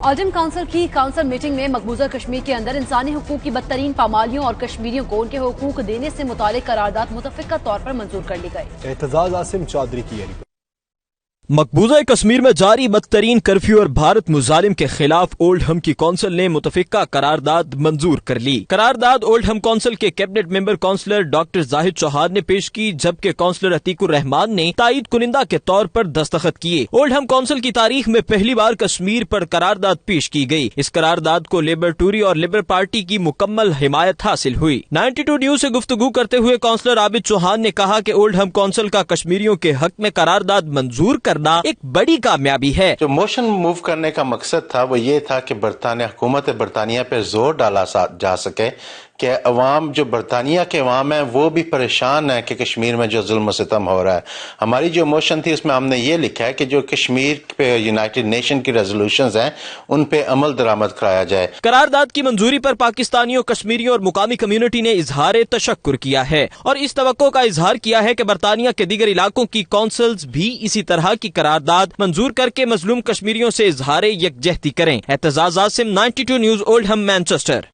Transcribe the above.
Oldham council की council meeting में मकबूजा कश्मीर के अंदर इंसानी हुकूक की बदतरीन पामालियों और कश्मीरियों को उनके हुकूक देने से मुतालिक करारदाद मुतफ़िका तौर पर मंजूर कर ली गई। एतजाज आसिम चौधरी की रिपोर्ट। मकबूजा कश्मीर में जारी बदतरीन कर्फ्यू और भारत मुजालिम के खिलाफ ओल्डहम की कौंसिल ने मुतफिका करारदाद मंजूर कर ली। करारदाद ओल्डहम कौंसिल के cabinet member councillor doctor Zahid Chauhan ने पेश की, जबकि काउंसलर अतीकुर रहमान ने तायद कुनिंदा के तौर पर दस्तखत किए। ओल्डहम कौंसिल की तारीख में पहली बार कश्मीर पर करारदाद पेश की गई। इस करारदाद को लेबर टूरी और लिबरल पार्टी की मुकम्मल हिमायत हासिल हुई। 92 न्यूज से गुफ्तगू करते हुए काउंसलर आबिद चौहान ने कहा कि ओल्डहम कौंसिल का कश्मीरियों के हक में करारदाद मंजूर एक बड़ी कामयाबी है। जो मोशन मूव करने का मकसद था वो ये था कि हुकूमत बरतानिया पे जोर डाला जा सके कि अवाम जो बरतानिया के अवाम है वो भी परेशान है कि कश्मीर में जो जुल्म सितम हो रहा है। हमारी जो मोशन थी उसमें हमने ये लिखा है कि जो कश्मीर पे यूनाइटेड नेशन की रेजोल्यूशंस हैं उन पे अमल दरामद कराया जाए। करारदाद की मंजूरी पर पाकिस्तानियों, कश्मीरियों और मुकामी कम्युनिटी ने इजहार तशक्कुर किया है और इस तवक्को का इजहार किया है कि बरतानिया के दीगर इलाकों की कौंसिल्स भी इसी तरह की करारदाद मंजूर करके मजलूम कश्मीरियों से इजहार यकजहती करें। Aitzaz Asim, 92 news, Oldham, Manchester.